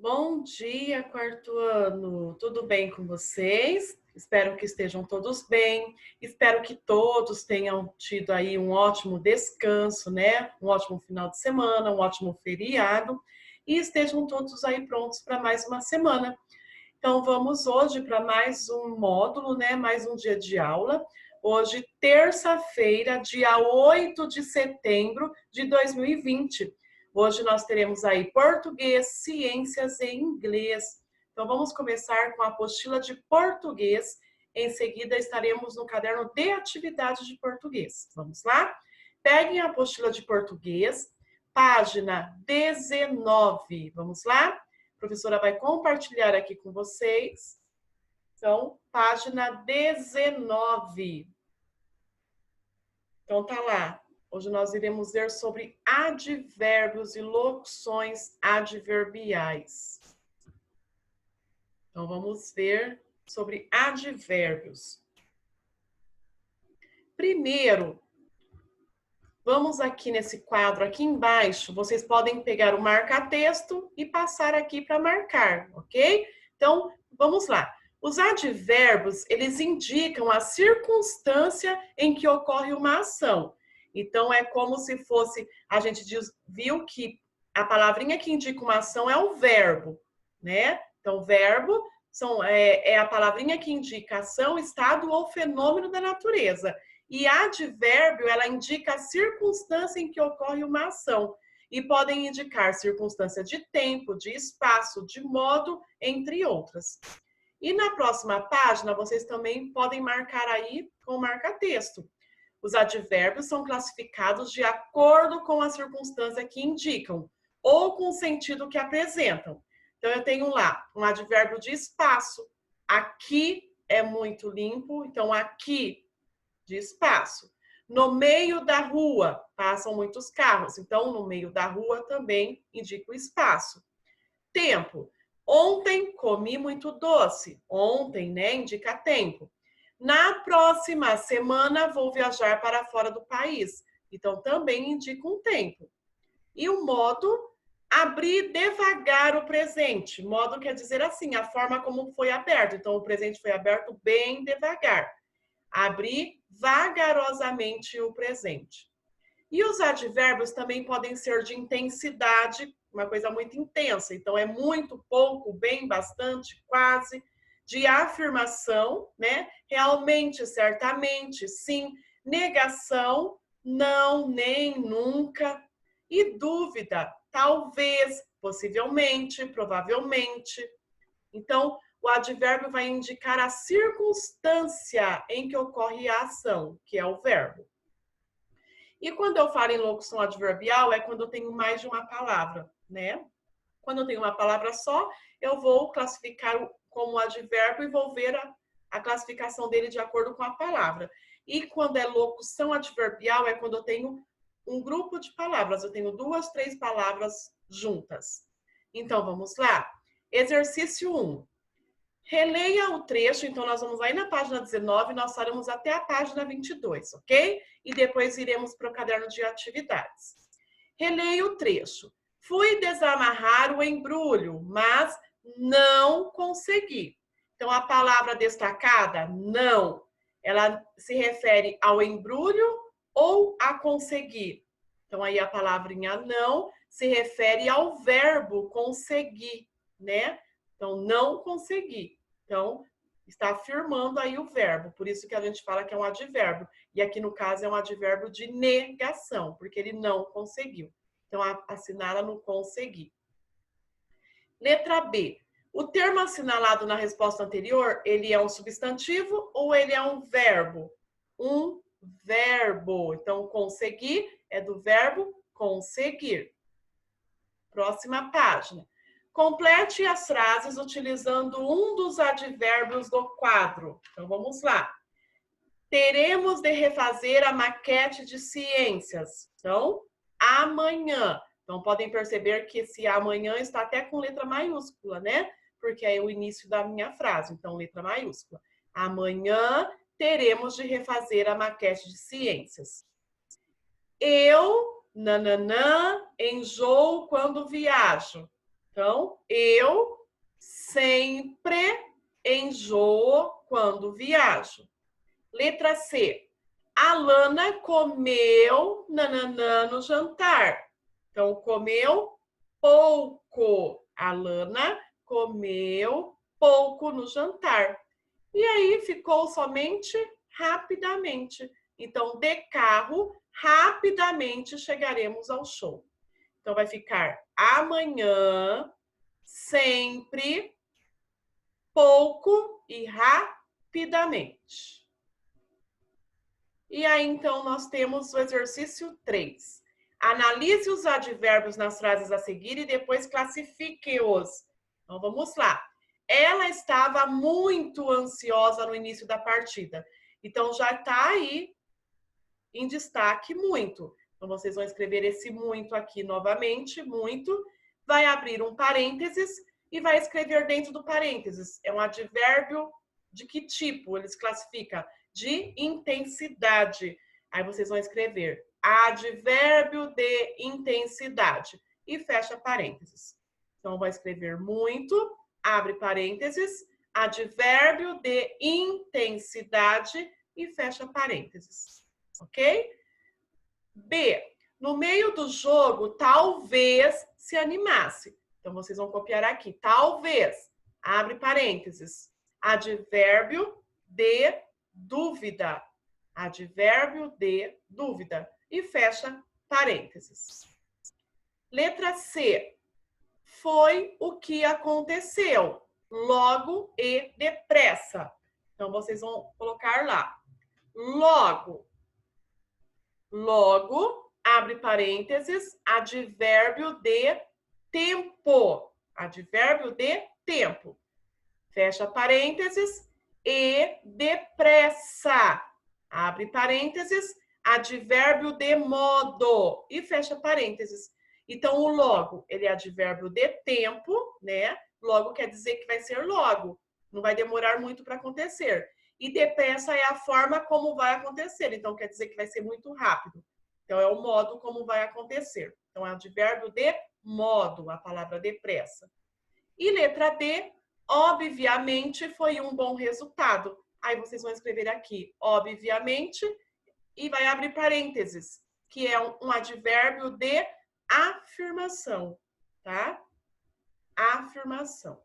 Bom dia, quarto ano. Tudo bem com vocês? Espero que estejam todos bem. Espero que todos tenham tido aí um ótimo descanso, né? Um ótimo final de semana, um ótimo feriado e estejam todos aí prontos para mais uma semana. Então vamos hoje para mais um módulo, né? Mais um dia de aula. Hoje, terça-feira, dia 8 de setembro de 2020. Hoje nós teremos aí português, ciências e inglês. Então vamos começar com a apostila de português. Em seguida estaremos no caderno de atividades de português. Vamos lá? Peguem a apostila de português, página 19. Vamos lá? A professora vai compartilhar aqui com vocês. Então, página 19. Então, tá lá. Hoje nós iremos ver sobre advérbios e locuções adverbiais. Então, vamos ver sobre advérbios. Primeiro, vamos aqui nesse quadro, aqui embaixo, vocês podem pegar o marca-texto e passar aqui para marcar, ok? Então, vamos lá. Os advérbios, eles indicam a circunstância em que ocorre uma ação. Então, é como se fosse, a gente viu que a palavrinha que indica uma ação é o verbo, né? Então, verbo é a palavrinha que indica ação, estado ou fenômeno da natureza. E advérbio, ela indica a circunstância em que ocorre uma ação. E podem indicar circunstância de tempo, de espaço, de modo, entre outras. E na próxima página, vocês também podem marcar aí com marca-texto. Os advérbios são classificados de acordo com a circunstância que indicam, ou com o sentido que apresentam. Então, eu tenho lá um advérbio de espaço. Aqui é muito limpo, então aqui de espaço. No meio da rua passam muitos carros, então no meio da rua também indica o espaço. Tempo. Ontem comi muito doce. Ontem, né, indica tempo. Na próxima semana vou viajar para fora do país. Então também indica um tempo. E o modo, abrir devagar o presente. Modo quer dizer assim, a forma como foi aberto. Então o presente foi aberto bem devagar. Abrir vagarosamente o presente. E os advérbios também podem ser de intensidade, uma coisa muito intensa. Então, é muito, pouco, bem, bastante, quase. De afirmação, né? Realmente, certamente, sim. Negação, não, nem, nunca. E dúvida, talvez, possivelmente, provavelmente. Então, o advérbio vai indicar a circunstância em que ocorre a ação, que é o verbo. E quando eu falo em locução adverbial, é quando eu tenho mais de uma palavra, né? Quando eu tenho uma palavra só, eu vou classificar como advérbio e vou ver a classificação dele de acordo com a palavra. E quando é locução adverbial, é quando eu tenho um grupo de palavras, eu tenho 2, 3 palavras juntas. Então, vamos lá. Exercício 1. Releia o trecho, então nós vamos aí na página 19, nós faremos até a página 22, ok? E depois iremos para o caderno de atividades. Releia o trecho. Fui desamarrar o embrulho, mas não consegui. Então, a palavra destacada, não, ela se refere ao embrulho ou a conseguir. Então, aí a palavrinha não se refere ao verbo conseguir, né? Então, não consegui. Então, está afirmando aí o verbo, por isso que a gente fala que é um advérbio. E aqui, no caso, é um advérbio de negação, porque ele não conseguiu. Então, assinala no conseguir. Letra B. O termo assinalado na resposta anterior, ele é um substantivo ou ele é um verbo? Um verbo. Então, conseguir é do verbo conseguir. Próxima página. Complete as frases utilizando um dos advérbios do quadro. Então, vamos lá. Teremos de refazer a maquete de ciências. Então, amanhã. Então, podem perceber que esse amanhã está até com letra maiúscula, né? Porque é o início da minha frase. Então, letra maiúscula. Amanhã teremos de refazer a maquete de ciências. Eu, nananã, enjoo quando viajo. Então, eu sempre enjoo quando viajo. Letra C. A Lana comeu nananã no jantar. Então, comeu pouco. A Lana comeu pouco no jantar. E aí ficou somente rapidamente. Então, de carro, rapidamente chegaremos ao show. Então, vai ficar amanhã, sempre, pouco e rapidamente. E aí, então, nós temos o exercício 3. Analise os advérbios nas frases a seguir e depois classifique-os. Então, vamos lá. Ela estava muito ansiosa no início da partida. Então, já está aí em destaque muito. Então, vocês vão escrever esse muito aqui novamente, muito. Vai abrir um parênteses e vai escrever dentro do parênteses. É um advérbio de que tipo? Eles classificam de intensidade. Aí vocês vão escrever advérbio de intensidade e fecha parênteses. Então, vai escrever muito, abre parênteses, advérbio de intensidade e fecha parênteses. Ok? B. No meio do jogo, talvez se animasse. Então, vocês vão copiar aqui. Talvez. Abre parênteses. Advérbio de dúvida. Advérbio de dúvida. E fecha parênteses. Letra C. Foi o que aconteceu. Logo e depressa. Então, vocês vão colocar lá. Logo. Logo, abre parênteses, advérbio de tempo. Advérbio de tempo. Fecha parênteses, e depressa. Abre parênteses, advérbio de modo. E fecha parênteses. Então, o logo, ele é advérbio de tempo, né? Logo quer dizer que vai ser logo. Não vai demorar muito para acontecer. E depressa é a forma como vai acontecer. Então, quer dizer que vai ser muito rápido. Então, é o modo como vai acontecer. Então, é o advérbio de modo, a palavra depressa. E letra D, obviamente, foi um bom resultado. Aí, vocês vão escrever aqui, obviamente, e vai abrir parênteses, que é um advérbio de afirmação, tá? Afirmação.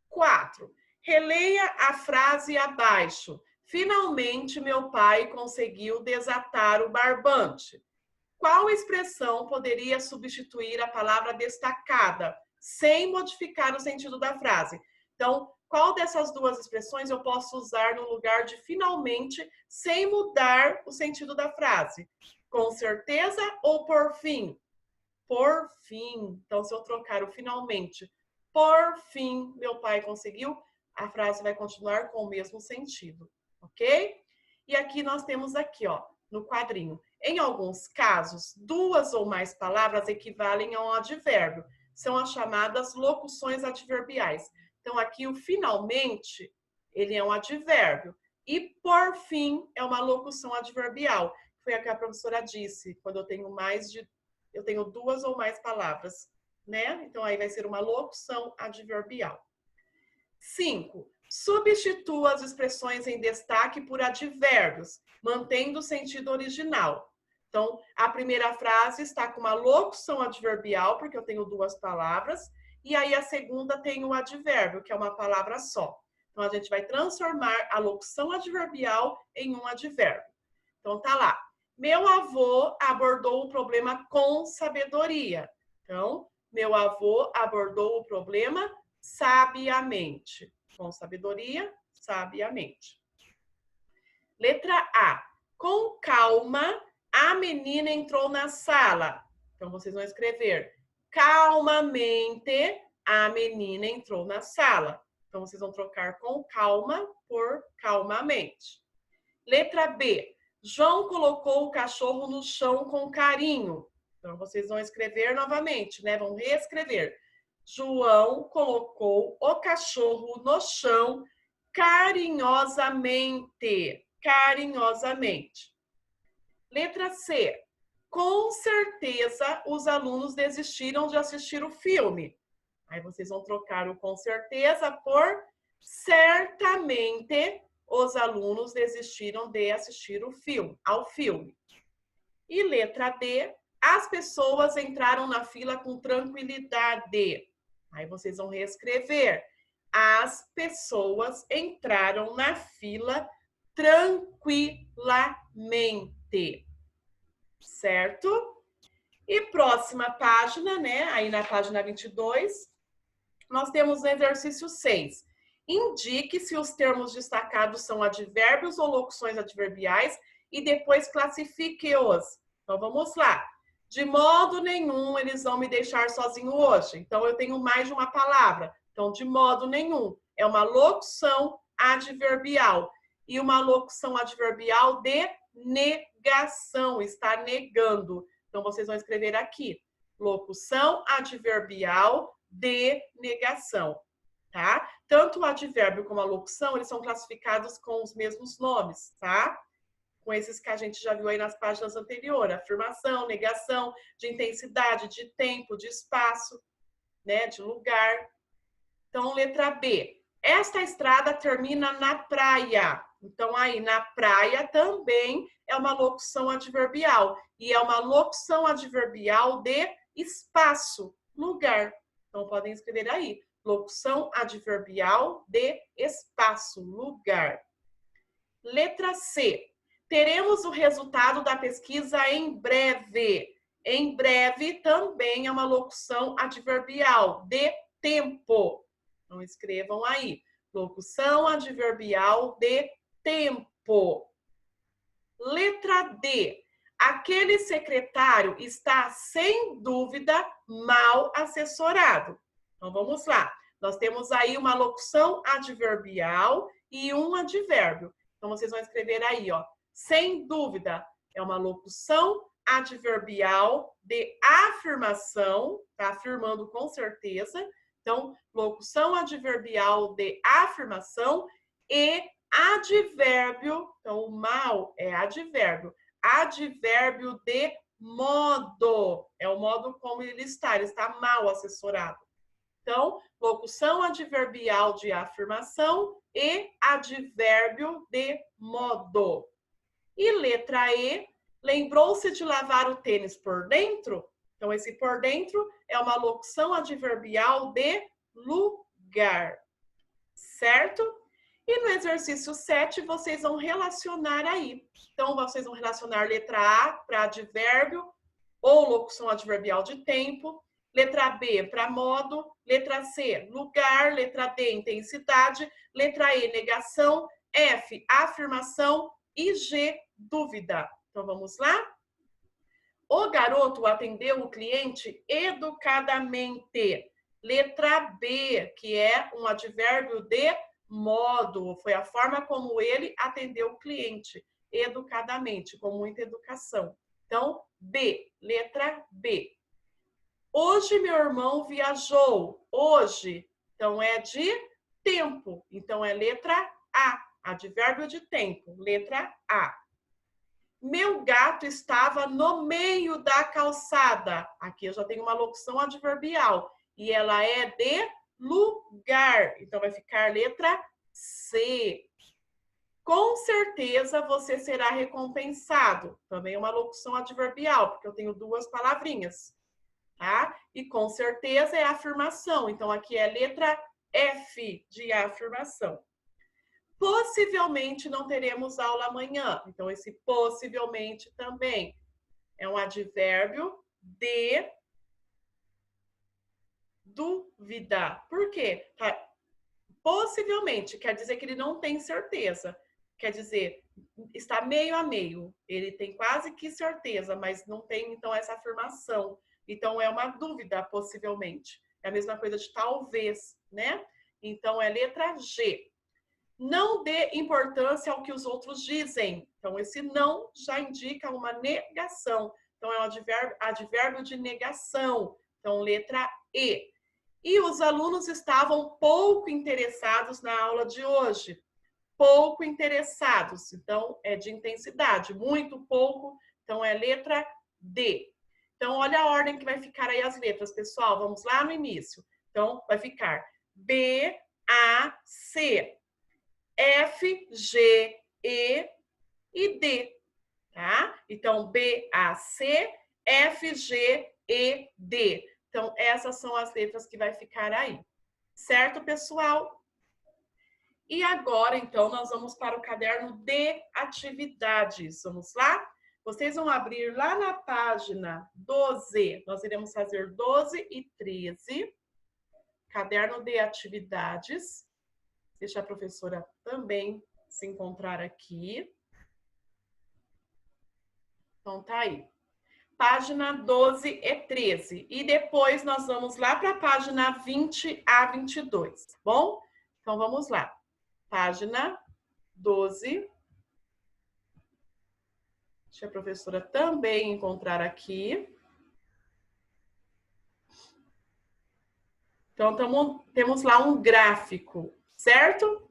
4. Releia a frase abaixo. Finalmente, meu pai conseguiu desatar o barbante. Qual expressão poderia substituir a palavra destacada, sem modificar o sentido da frase? Então, qual dessas duas expressões eu posso usar no lugar de finalmente, sem mudar o sentido da frase? Com certeza ou por fim? Por fim. Então, se eu trocar o finalmente por fim, meu pai conseguiu, a frase vai continuar com o mesmo sentido, ok? E aqui nós temos aqui, ó, no quadrinho. Em alguns casos, duas ou mais palavras equivalem a um advérbio. São as chamadas locuções adverbiais. Então, aqui o finalmente, ele é um advérbio. E por fim, é uma locução adverbial. Foi o que a professora disse, quando eu tenho duas ou mais palavras, né? Então, aí vai ser uma locução adverbial. 5. Substitua as expressões em destaque por advérbios, mantendo o sentido original. Então, a primeira frase está com uma locução adverbial, porque eu tenho duas palavras, e aí a segunda tem o advérbio, que é uma palavra só. Então, a gente vai transformar a locução adverbial em um advérbio. Então, tá lá. Meu avô abordou o problema com sabedoria. Então, meu avô abordou o problema sabiamente. Com sabedoria, sabiamente. Letra A. Com calma, a menina entrou na sala. Então, vocês vão escrever calmamente, a menina entrou na sala. Então, vocês vão trocar com calma por calmamente. Letra B. João colocou o cachorro no chão com carinho. Então, vocês vão escrever novamente, né? Vão reescrever. João colocou o cachorro no chão carinhosamente. Carinhosamente. Letra C. Com certeza, os alunos desistiram de assistir o filme. Aí vocês vão trocar o com certeza por certamente os alunos desistiram de assistir ao filme. E letra D, as pessoas entraram na fila com tranquilidade. Aí vocês vão reescrever. As pessoas entraram na fila tranquilamente. Certo? E próxima página, né? Aí na página 22, nós temos o exercício 6. Indique se os termos destacados são advérbios ou locuções adverbiais e depois classifique-os. Então, vamos lá. De modo nenhum eles vão me deixar sozinho hoje. Então, eu tenho mais de uma palavra. Então, de modo nenhum é uma locução adverbial. E uma locução adverbial de negação, está negando. Então, vocês vão escrever aqui. Locução adverbial de negação, tá? Tanto o advérbio como a locução, eles são classificados com os mesmos nomes, tá? Com esses que a gente já viu aí nas páginas anteriores. Afirmação, negação, de intensidade, de tempo, de espaço, né? De lugar. Então, letra B. Esta estrada termina na praia. Então, aí, na praia também é uma locução adverbial. E é uma locução adverbial de espaço, lugar. Então, podem escrever aí. Locução adverbial de espaço, lugar. Letra C. Teremos o resultado da pesquisa em breve. Em breve também é uma locução adverbial de tempo. Então, escrevam aí. Locução adverbial de tempo. Letra D. Aquele secretário está, sem dúvida, mal assessorado. Então, vamos lá. Nós temos aí uma locução adverbial e um advérbio. Então, vocês vão escrever aí, ó. Sem dúvida, é uma locução adverbial de afirmação, tá? Afirmando com certeza. Então, locução adverbial de afirmação e advérbio. Então, o mal é advérbio. Advérbio de modo. É o modo como ele está mal assessorado. Então, locução adverbial de afirmação e advérbio de modo. E letra E, lembrou-se de lavar o tênis por dentro? Então, esse por dentro é uma locução adverbial de lugar, certo? E no exercício 7, vocês vão relacionar aí. Então, vocês vão relacionar letra A para advérbio ou locução adverbial de tempo, letra B para modo, letra C, lugar, letra D, intensidade, letra E, negação, F, afirmação e G, dúvida. Então, vamos lá? O garoto atendeu o cliente educadamente. Letra B, que é um advérbio de modo. Foi a forma como ele atendeu o cliente, educadamente, com muita educação. Então, B, letra B. Hoje meu irmão viajou. Hoje, então é de tempo. Então é letra A, advérbio de tempo, letra A. Meu gato estava no meio da calçada. Aqui eu já tenho uma locução adverbial e ela é de lugar. Então vai ficar letra C. Com certeza você será recompensado. Também é uma locução adverbial, porque eu tenho duas palavrinhas, tá? E com certeza é afirmação. Então aqui é letra F de afirmação. Possivelmente não teremos aula amanhã. Então esse possivelmente também é um advérbio de dúvida. Por quê? Possivelmente quer dizer que ele não tem certeza. Quer dizer, está meio a meio. Ele tem quase que certeza, mas não tem, então, essa afirmação. Então, é uma dúvida, possivelmente. É a mesma coisa de talvez, né? Então, é letra G. Não dê importância ao que os outros dizem. Então, esse não já indica uma negação. Então, é um advérbio de negação. Então, letra E. E os alunos estavam pouco interessados na aula de hoje. Pouco interessados. Então, é de intensidade. Muito pouco. Então, é letra D. Então, olha a ordem que vai ficar aí as letras, pessoal. Vamos lá no início. Então, vai ficar B, A, C, F, G, E e D, tá? Então, B, A, C, F, G, E, D. Então, essas são as letras que vai ficar aí. Certo, pessoal? E agora, então, nós vamos para o caderno de atividades. Vamos lá? Vocês vão abrir lá na página 12. Nós iremos fazer 12 e 13. Caderno de atividades. Deixa a professora também se encontrar aqui. Então, tá aí. Página 12 e 13. E depois nós vamos lá para a página 20 a 22, tá bom? Então, vamos lá. Página 12. Deixa a professora também encontrar aqui. Então, temos lá um gráfico, certo?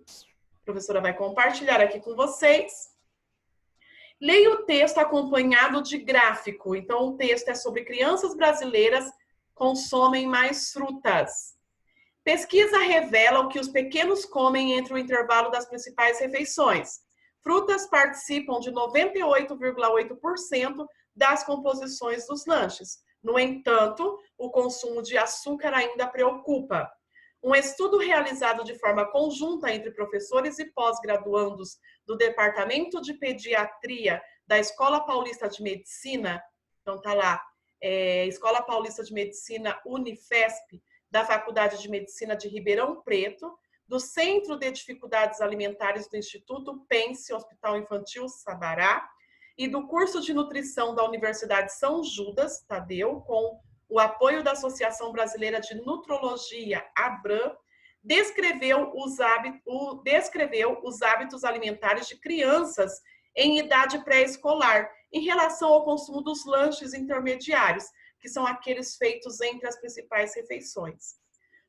A professora vai compartilhar aqui com vocês. Leia o texto acompanhado de gráfico. Então, o texto é sobre crianças brasileiras consomem mais frutas. Pesquisa revela o que os pequenos comem entre o intervalo das principais refeições. Frutas participam de 98,8% das composições dos lanches. No entanto, o consumo de açúcar ainda preocupa. Um estudo realizado de forma conjunta entre professores e pós-graduandos do Departamento de Pediatria da Escola Paulista de Medicina, então tá lá, Escola Paulista de Medicina Unifesp, da Faculdade de Medicina de Ribeirão Preto, do Centro de Dificuldades Alimentares do Instituto Pense Hospital Infantil Sabará e do curso de nutrição da Universidade São Judas Tadeu, com o apoio da Associação Brasileira de Nutrologia, ABRAM, descreveu os hábitos alimentares de crianças em idade pré-escolar em relação ao consumo dos lanches intermediários, que são aqueles feitos entre as principais refeições.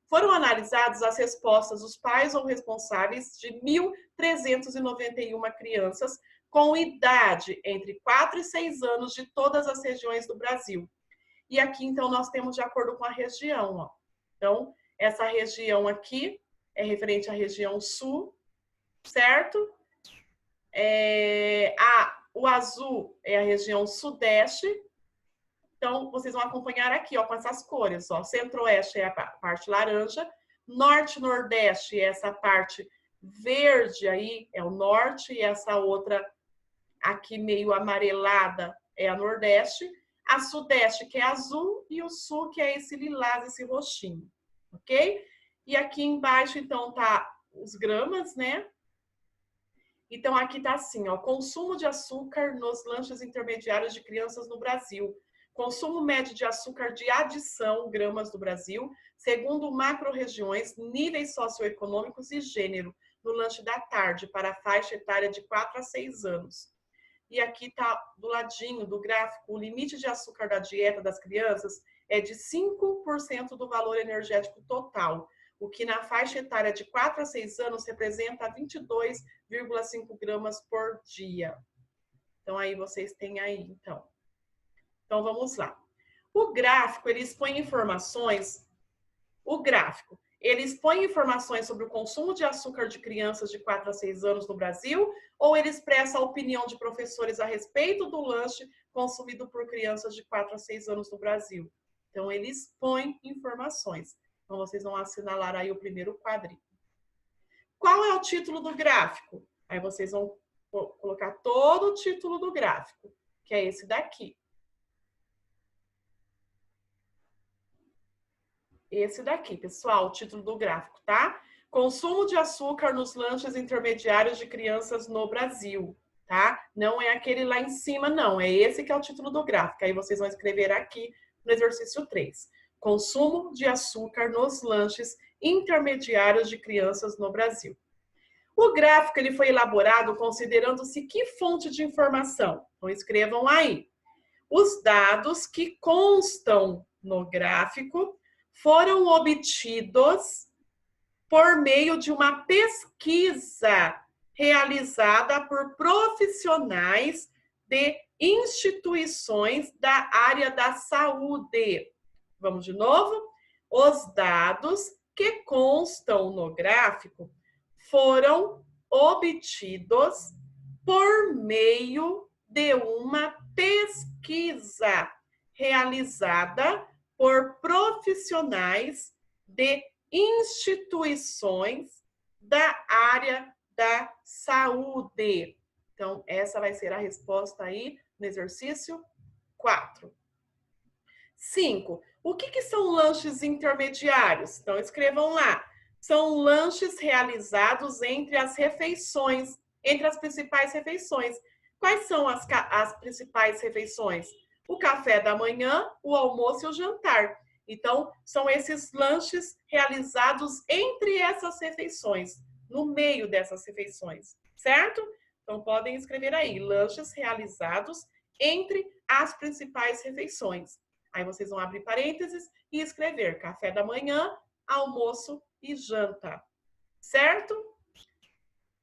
Foram analisadas as respostas dos pais ou responsáveis de 1.391 crianças com idade entre 4 e 6 anos de todas as regiões do Brasil. E aqui, então, nós temos de acordo com a região, ó. Então, essa região aqui é referente à região sul, certo? O azul é a região sudeste. Então, vocês vão acompanhar aqui, ó, com essas cores, ó. Centro-oeste é a parte laranja, norte e nordeste é essa parte verde aí, é o norte, e essa outra aqui meio amarelada é a nordeste. A sudeste, que é azul, e o sul, que é esse lilás, esse roxinho, ok? E aqui embaixo, então, tá os gramas, né? Então, aqui tá assim, ó, consumo de açúcar nos lanches intermediários de crianças no Brasil. Consumo médio de açúcar de adição, gramas do Brasil, segundo macro-regiões, níveis socioeconômicos e gênero, no lanche da tarde, para a faixa etária de 4 a 6 anos. E aqui está do ladinho do gráfico, o limite de açúcar da dieta das crianças é de 5% do valor energético total, o que na faixa etária de 4 a 6 anos representa 22,5 gramas por dia. Então, aí vocês têm aí, então. Então, vamos lá. O gráfico, ele expõe informações... Ele expõe informações sobre o consumo de açúcar de crianças de 4 a 6 anos no Brasil, ou ele expressa a opinião de professores a respeito do lanche consumido por crianças de 4 a 6 anos no Brasil? Então, ele expõe informações. Então, vocês vão assinalar aí o primeiro quadrinho. Qual é o título do gráfico? Aí vocês vão colocar todo o título do gráfico, que é esse daqui. Esse daqui, pessoal, o título do gráfico, tá? Consumo de açúcar nos lanches intermediários de crianças no Brasil, tá? Não é aquele lá em cima, não. É esse que é o título do gráfico. Aí vocês vão escrever aqui no exercício 3. Consumo de açúcar nos lanches intermediários de crianças no Brasil. O gráfico ele foi elaborado considerando-se que fonte de informação? Então, escrevam aí. Os dados que constam no gráfico foram obtidos por meio de uma pesquisa realizada por profissionais de instituições da área da saúde. Vamos de novo? Os dados que constam no gráfico foram obtidos por meio de uma pesquisa realizada por profissionais de instituições da área da saúde. Então, essa vai ser a resposta aí no exercício 4. 5. O que são lanches intermediários? Então, escrevam lá. São lanches realizados entre as refeições, entre as principais refeições. Quais são as principais refeições? O café da manhã, o almoço e o jantar. Então, são esses lanches realizados entre essas refeições, no meio dessas refeições, certo? Então, podem escrever aí, lanches realizados entre as principais refeições. Aí vocês vão abrir parênteses e escrever café da manhã, almoço e janta, certo?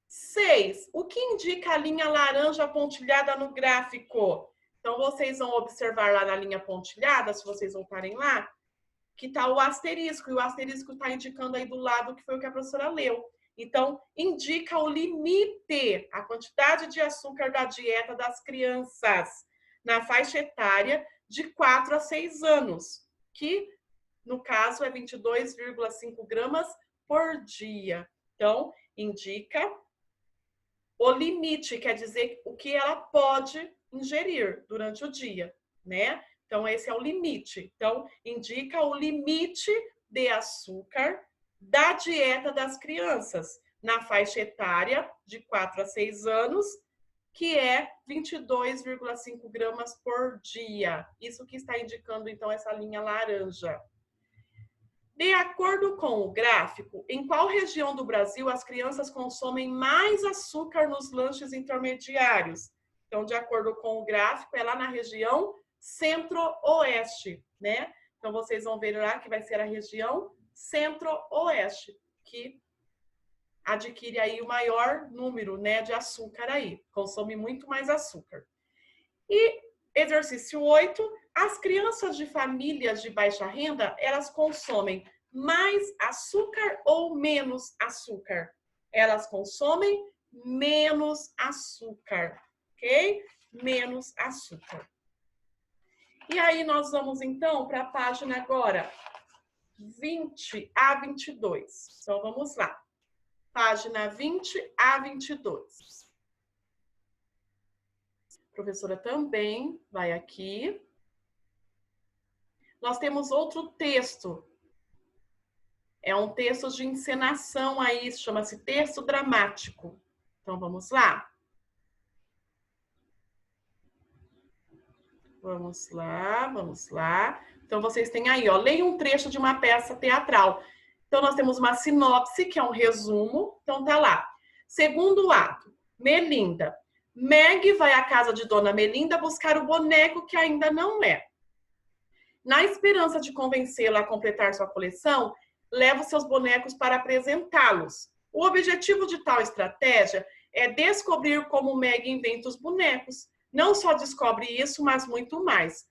6. O que indica a linha laranja pontilhada no gráfico? Então, vocês vão observar lá na linha pontilhada, se vocês voltarem lá, que está o asterisco, e o asterisco está indicando aí do lado que foi o que a professora leu. Então, indica o limite, a quantidade de açúcar da dieta das crianças na faixa etária de 4 a 6 anos, que, no caso, é 22,5 gramas por dia. Então, indica o limite, quer dizer o que ela pode ingerir durante o dia, né? Então, esse é o limite. Então, indica o limite de açúcar da dieta das crianças na faixa etária de 4 a 6 anos, que é 22,5 gramas por dia. Isso que está indicando, então, essa linha laranja. De acordo com o gráfico, em qual região do Brasil as crianças consomem mais açúcar nos lanches intermediários? Então, de acordo com o gráfico, é lá na região centro-oeste, né? Então, vocês vão ver lá que vai ser a região centro-oeste, que adquire aí o maior número, né, de açúcar aí, consome muito mais açúcar. E exercício 8, as crianças de famílias de baixa renda, elas consomem mais açúcar ou menos açúcar? Elas consomem menos açúcar, ok? Menos açúcar. E aí nós vamos então para a página agora 20 a 22. Então vamos lá. Página 20 a 22. A professora também vai aqui. Nós temos outro texto. É um texto de encenação aí, chama-se texto dramático. Então vamos lá. Vamos lá, vamos lá. Então vocês têm aí, ó, leia um trecho de uma peça teatral. Então nós temos uma sinopse, que é um resumo. Então tá lá. Segundo ato, Melinda. Meg vai à casa de Dona Melinda buscar o boneco que ainda não é. Na esperança de convencê-la a completar sua coleção, leva os seus bonecos para apresentá-los. O objetivo de tal estratégia é descobrir como Meg inventa os bonecos. Não só descobre isso, mas muito mais.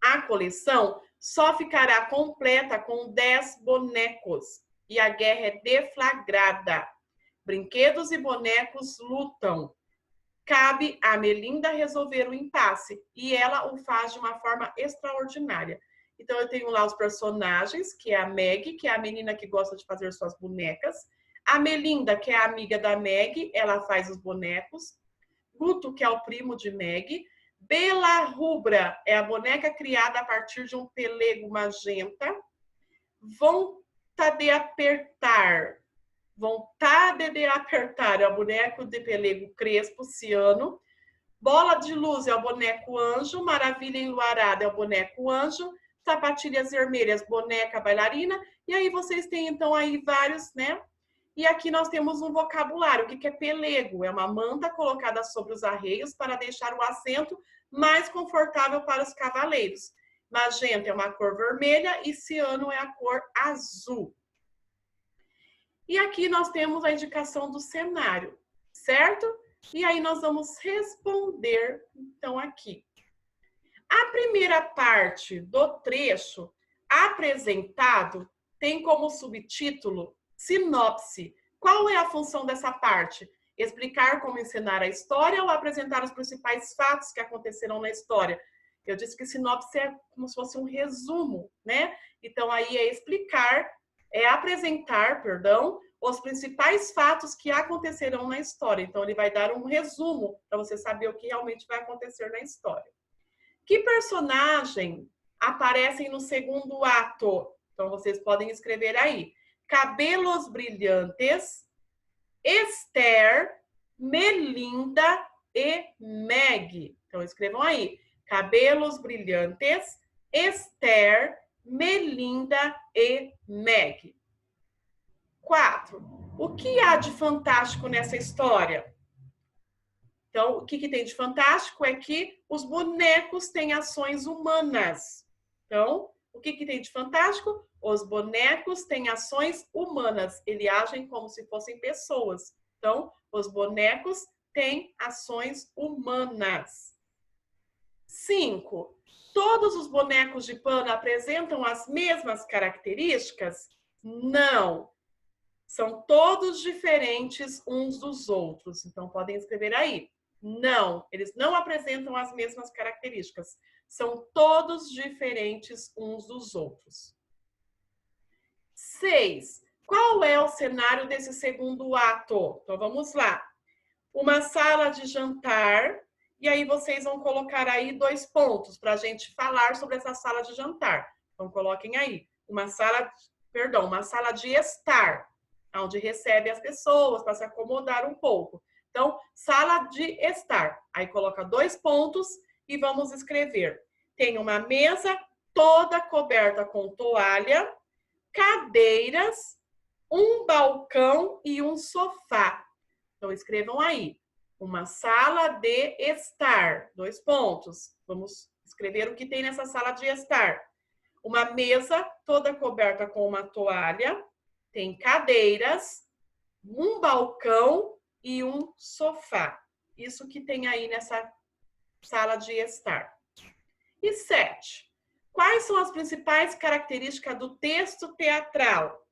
A coleção só ficará completa com 10 bonecos e a guerra é deflagrada. Brinquedos e bonecos lutam. Cabe a Melinda resolver o impasse e ela o faz de uma forma extraordinária. Então, eu tenho lá os personagens, que é a Meg, que é a menina que gosta de fazer suas bonecas. A Melinda, que é a amiga da Meg, ela faz os bonecos. Guto, que é o primo de Meg. Bela Rubra é a boneca criada a partir de um pelego magenta. Vontade de apertar. Vontade de apertar é o boneco de pelego crespo, ciano. Bola de luz é o boneco anjo. Maravilha enluarada é o boneco anjo. Sapatilhas vermelhas, boneca bailarina. E aí vocês têm, então, aí vários, né? E aqui nós temos um vocabulário. O que é pelego? É uma manta colocada sobre os arreios para deixar o assento mais confortável para os cavaleiros. Magenta é uma cor vermelha e ciano é a cor azul. E aqui nós temos a indicação do cenário, certo? E aí nós vamos responder, então, aqui. A primeira parte do trecho apresentado tem como subtítulo sinopse. Qual é a função dessa parte? Explicar como ensinar a história ou apresentar os principais fatos que aconteceram na história? Eu disse que sinopse é como se fosse um resumo, né? Então, aí é explicar, é apresentar, perdão, os principais fatos que acontecerão na história. Então, ele vai dar um resumo para você saber o que realmente vai acontecer na história. Que personagem aparecem no segundo ato? Então, vocês podem escrever aí. Cabelos Brilhantes, Esther, Melinda e Meg. Então, escrevam aí. Cabelos Brilhantes, Esther, Melinda e Meg. 4. O que há de fantástico nessa história? Então, o que tem de fantástico é que os bonecos têm ações humanas. Então, o que tem de fantástico? Os bonecos têm ações humanas. Eles agem como se fossem pessoas. Então, os bonecos têm ações humanas. 5. Todos os bonecos de pano apresentam as mesmas características? Não. São todos diferentes uns dos outros. Então, podem escrever aí. Não, eles não apresentam as mesmas características. São todos diferentes uns dos outros. 6. Qual é o cenário desse segundo ato? Então, vamos lá. Uma sala de jantar. E aí, vocês vão colocar aí 2 pontos para a gente falar sobre essa sala de jantar. Então, coloquem aí. Uma sala de estar, onde recebe as pessoas para se acomodar um pouco. Então, sala de estar. Aí coloca 2 pontos e vamos escrever. Tem uma mesa toda coberta com toalha, cadeiras, um balcão e um sofá. Então, escrevam aí. Uma sala de estar. 2 pontos. Vamos escrever o que tem nessa sala de estar. Uma mesa toda coberta com uma toalha, tem cadeiras, um balcão e um sofá. Isso que tem aí nessa sala de estar. E 7. Quais são as principais características do texto teatral?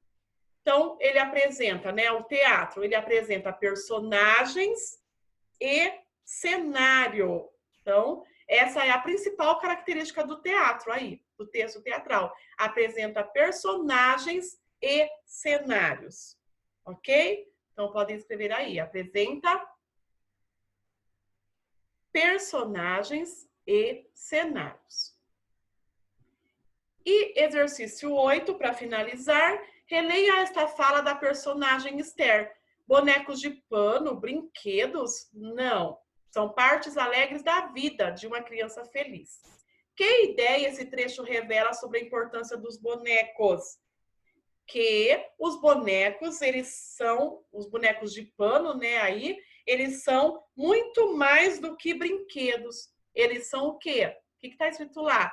Então, ele apresenta, né, o teatro, ele apresenta personagens e cenário. Então, essa é a principal característica do teatro aí, do texto teatral. Apresenta personagens e cenários. Ok? Então, podem escrever aí. Apresenta personagens e cenários. E exercício 8, para finalizar, releia esta fala da personagem Esther. Bonecos de pano, brinquedos? Não. São partes alegres da vida de uma criança feliz. Que ideia esse trecho revela sobre a importância dos bonecos? Que os bonecos, os bonecos de pano, né, aí, eles são muito mais do que brinquedos. Eles são o quê? O que está escrito lá?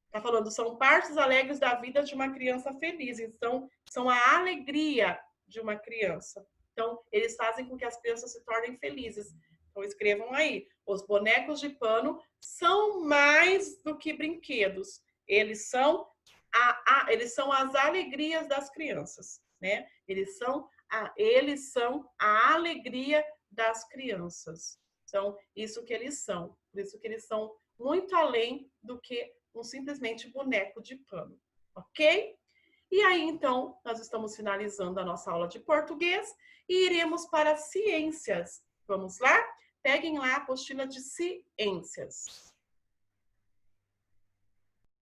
Está falando, são partes alegres da vida de uma criança feliz. Então, são a alegria de uma criança. Então, eles fazem com que as crianças se tornem felizes. Então, escrevam aí. Os bonecos de pano são mais do que brinquedos. Eles são as alegrias das crianças, né? Eles são a alegria das crianças. Então, isso que eles são. Por isso que eles são muito além do que simplesmente boneco de pano, ok? E aí, então, nós estamos finalizando a nossa aula de português e iremos para ciências. Vamos lá? Peguem lá a apostila de ciências.